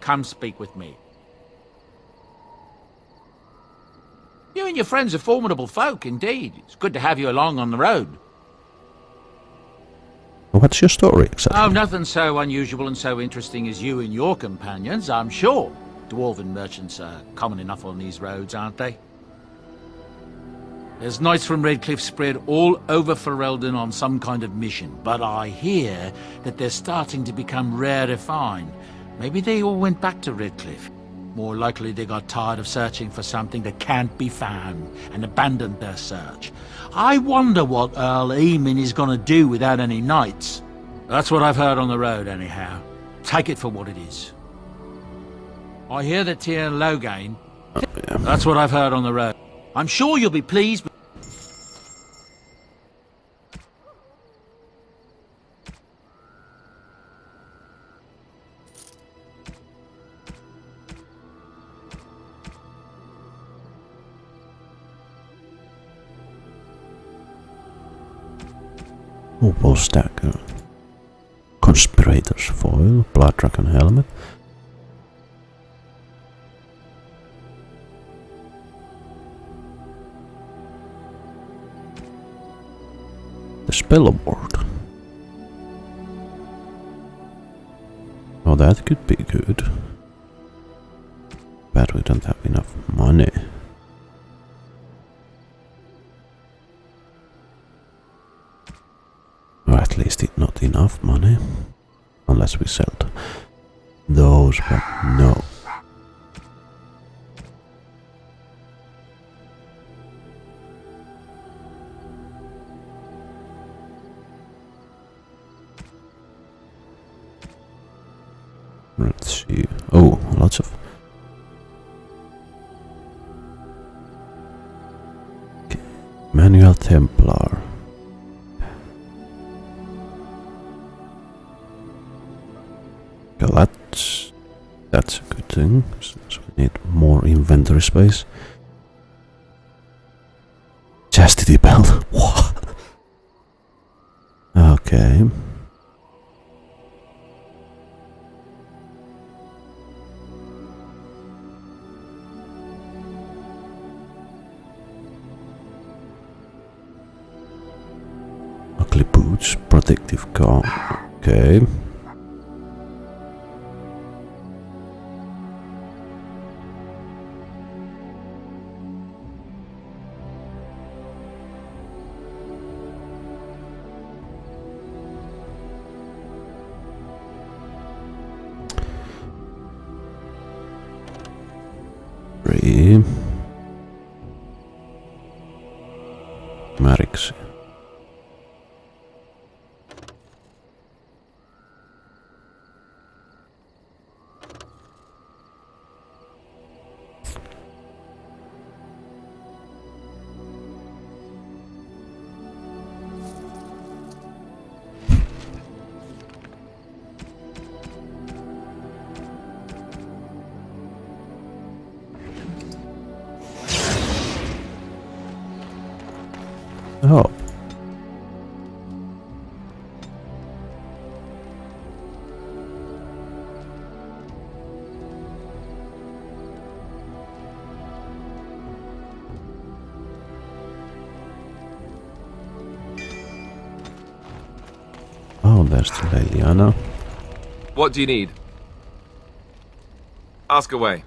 come speak with me. You and your friends are formidable folk, indeed. It's good to have you along on the road. What's your story exactly? Oh, nothing so unusual and so interesting as you and your companions, I'm sure. Dwarven merchants are common enough on these roads, aren't they? There's knights from Redcliffe spread all over Ferelden on some kind of mission, but I hear that they're starting to become rare to find. Maybe they all went back to Redcliffe. More likely they got tired of searching for something that can't be found and abandoned their search. I wonder what Earl Eamon is going to do without any knights. That's what I've heard on the road, anyhow. Take it for what it is. I hear that Tyr Loghain... Oh, yeah. That's what I've heard on the road. I'm sure you'll be pleased with... Opal Stacker. Conspirator's Foil. Blood Dragon Helmet. The Spellboard. Oh, that could be good. But we don't have enough money. Or at least not enough money. Unless we sell those, but no. Let's see. Oh, lots of... Okay. Manual Templar. Okay, that's a good thing. So we need more inventory space. Chastity belt. What? Okay. Ugly boots, protective car. Okay. Marix. Oh. Oh, there's the Liliana. What do you need? Ask away.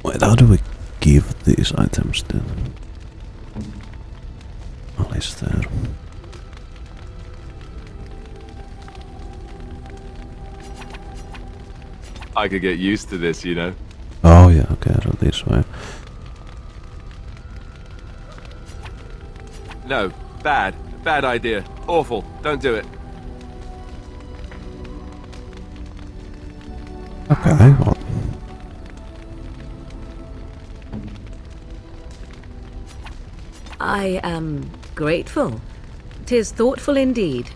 Wait, how do we give these items then? Alistair. I could get used to this, you know. Oh yeah, okay, so this way. No, bad. Bad idea. Awful. Don't do it. Okay, well. I am grateful. 'Tis thoughtful indeed.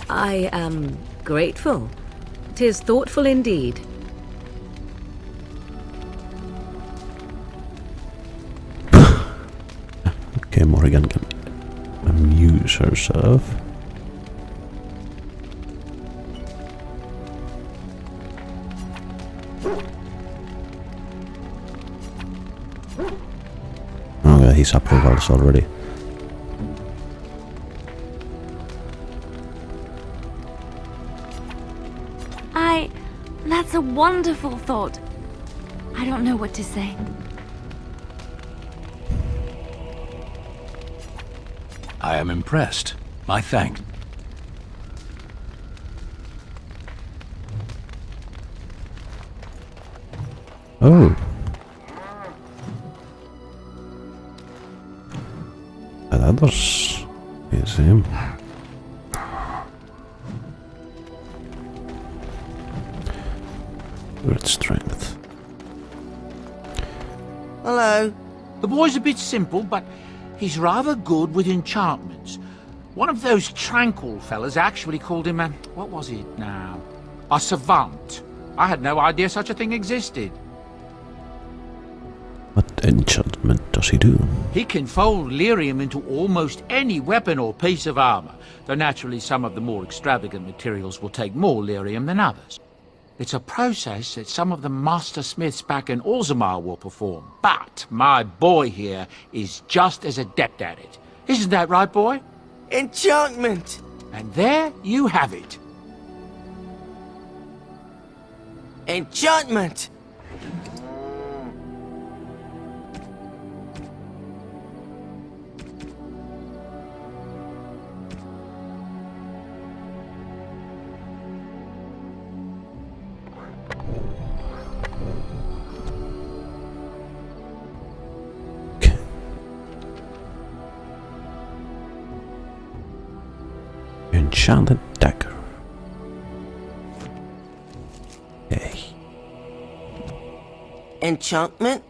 I am grateful. 'Tis thoughtful indeed. Morrigan can amuse herself. Okay, he's approvals already. That's a wonderful thought. I don't know what to say. I am impressed. My thanks. Oh. That was easy. Good strength. Hello. The boy's a bit simple, but he's rather good with enchantments. One of those tranquil fellas actually called him a... what was it now? A savant. I had no idea such a thing existed. What enchantment does he do? He can fold lyrium into almost any weapon or piece of armor, though naturally some of the more extravagant materials will take more lyrium than others. It's a process that some of the master smiths back in Orzammar will perform, but my boy here is just as adept at it. Isn't that right, boy? Enchantment! And there you have it. Enchantment! Enchanted dagger. Hey. Enchantment?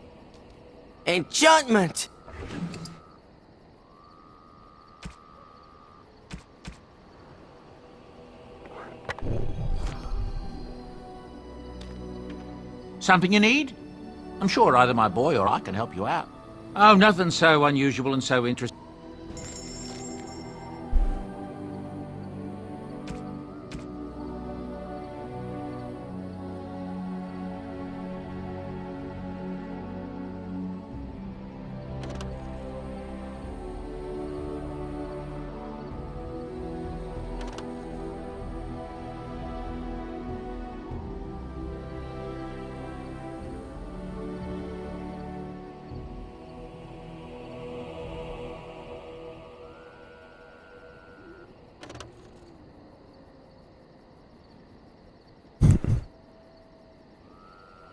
Enchantment! Something you need? I'm sure either my boy or I can help you out. Oh, nothing so unusual and so interesting.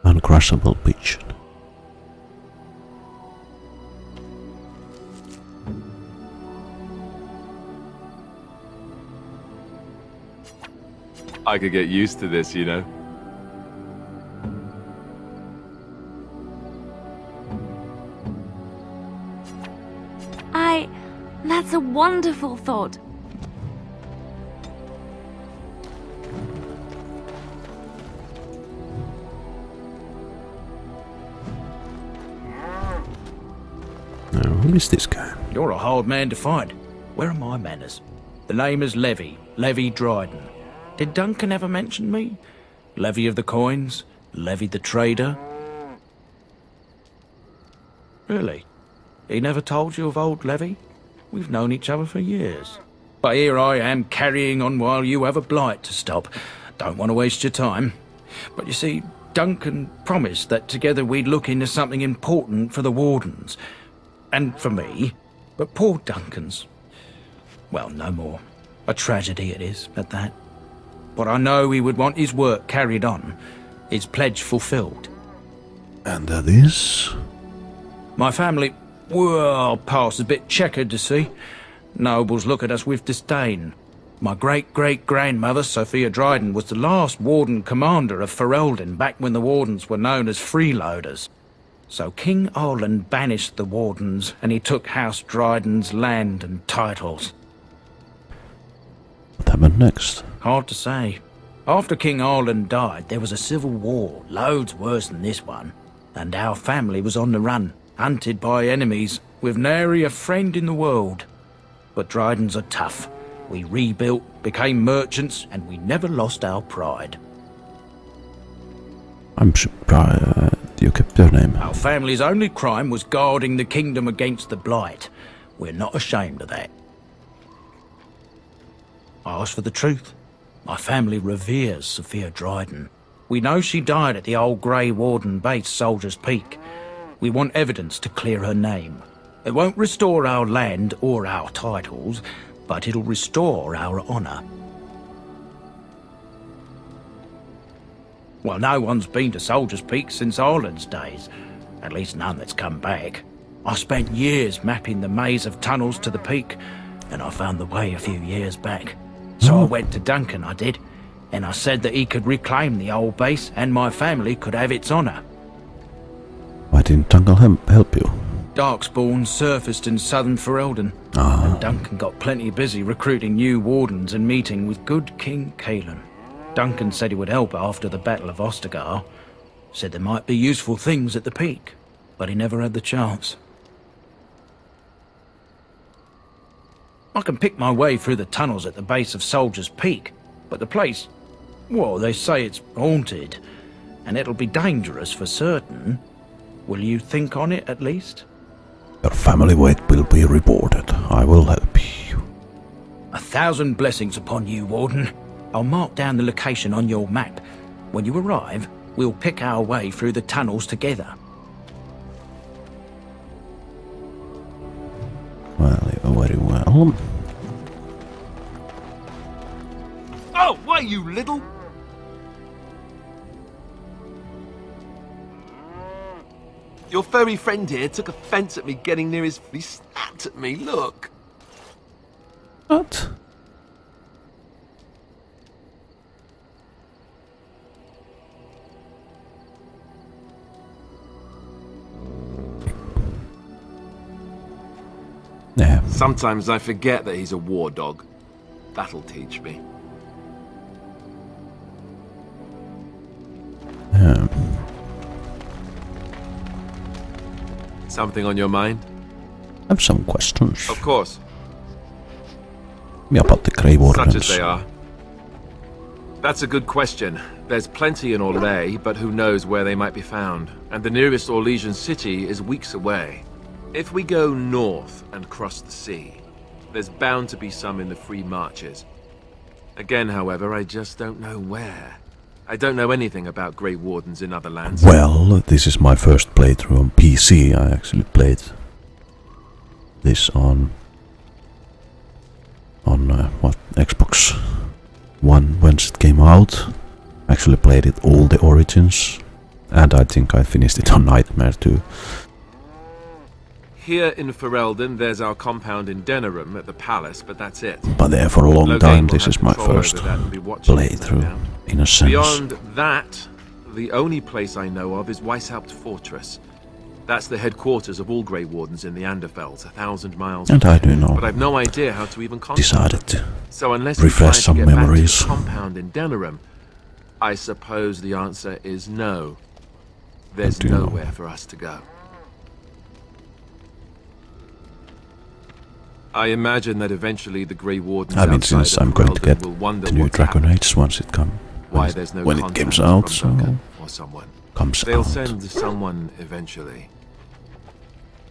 Uncrushable pigeon. I could get used to this, you know. That's a wonderful thought. Now, who is this guy? You're a hard man to find. Where are my manners? The name is Levy Dryden. Did Duncan ever mention me? Levy of the coins? Levy the trader? Really? He never told you of old Levy? We've known each other for years. But here I am carrying on while you have a blight to stop. Don't want to waste your time. But you see, Duncan promised that together we'd look into something important for the Wardens. And for me. But poor Duncan's... well, no more. A tragedy it is, at that. But I know he would want his work carried on. His pledge fulfilled. And that is? My family, well, past a bit checkered to see. Nobles look at us with disdain. My great-great-grandmother, Sophia Dryden, was the last Warden Commander of Ferelden back when the Wardens were known as freeloaders. So King Arland banished the Wardens, and he took House Dryden's land and titles. What happened next? Hard to say. After King Arland died, there was a civil war, loads worse than this one. And our family was on the run, hunted by enemies, with nary a friend in the world. But Drydens are tough. We rebuilt, became merchants, and we never lost our pride. I'm surprised you kept your name. Our family's only crime was guarding the kingdom against the Blight. We're not ashamed of that. I ask for the truth. My family reveres Sophia Dryden. We know she died at the old Grey Warden base, Soldier's Peak. We want evidence to clear her name. It won't restore our land or our titles, but it'll restore our honour. Well, no one's been to Soldier's Peak since Ireland's days. At least none that's come back. I spent years mapping the maze of tunnels to the peak, and I found the way a few years back. So I went to Duncan, I did, and I said that he could reclaim the old base and my family could have its honour. Why didn't Duncan help you? Darkspawn surfaced in southern Ferelden, and Duncan got plenty busy recruiting new wardens and meeting with good King Caelan. Duncan said he would help after the Battle of Ostagar. Said there might be useful things at the peak, but he never had the chance. I can pick my way through the tunnels at the base of Soldier's Peak, but the place, well, they say it's haunted, and it'll be dangerous for certain. Will you think on it at least? Your family weight will be rewarded. I will help you. 1,000 blessings upon you, Warden. I'll mark down the location on your map. When you arrive, we'll pick our way through the tunnels together. Well, very well. Oh, why, you little... Your furry friend here took offense at me getting near his... He snapped at me, look. What? Yeah. Sometimes I forget that he's a war dog. That'll teach me. Something on your mind? I have some questions. Of course. Yeah, about the Grey Wardens. Such as they are. That's a good question. There's plenty in Orlais, but who knows where they might be found. And the nearest Orlesian city is weeks away. If we go north and cross the sea, there's bound to be some in the Free Marches. Again, however, I just don't know where. I don't know anything about Grey Wardens in other lands. Well, this is my first playthrough on PC. I actually played this on what, Xbox One when it came out. Actually played it all the Origins, and I think I finished it on Nightmare too. Here in Ferelden, there's our compound in Denerim at the palace, but that's it. But there for a long Lothering time, will this have is my control first over that and be watching us, no playthrough, doubt. in a sense. Beyond that, the only place I know of is Weishaupt Fortress. That's the headquarters of all Grey Wardens in the Anderfells, 1,000 miles And away. I do know. But I've no idea how to even contact Decided them. to So unless refresh we some try to get memories. back to the compound in Denerim, I suppose the answer is no. There's do you know? nowhere for us to go. I imagine that eventually the Grey Wardens I mean, outside since of I'm going to Ferelden get will wonder the new what's Dragon happened, Age once it comes. why there's no when it contact comes out, from so Duncan or someone. comes They'll out. send someone eventually.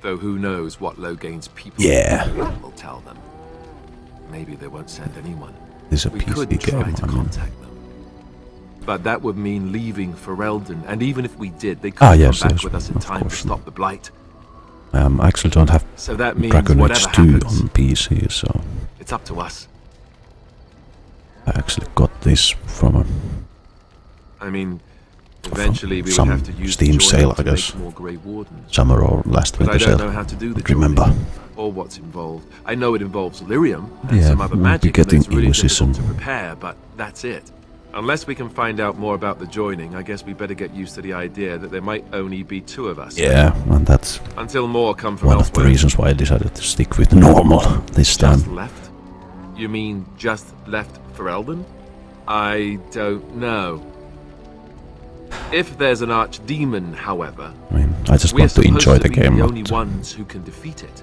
Though who knows what Loghain's people Yeah. will tell them. Maybe they won't send anyone. This is a We could PC try game. to I mean, contact them. But that would mean leaving Ferelden, and even if we did, they couldn't yes, come back yes, with us in of time to course. stop the Blight. I actually don't have So that means Dragon Age whatever 2 happens, on PC, so it's up to us. I actually got this from a I mean, eventually we would some have to use Steam the sale, journal I to guess. make more Grey Wardens. summer or last But I winter don't sale. know how to do the Don't remember. joining, or what's involved. I know it involves lyrium and Yeah, some other we'll be magic, and getting it's really Ulysses difficult to and- prepare, but that's it. Unless we can find out more about the joining, I guess we better get used to the idea that there might only be two of us. Yeah, and that's Until more come from one of the elsewhere. reasons why I decided to stick with normal this Just time. left? You mean just left Ferelden? I don't know. If there's an archdemon, however, I mean, I just we're want to supposed enjoy the be game. the not only ones who can defeat it.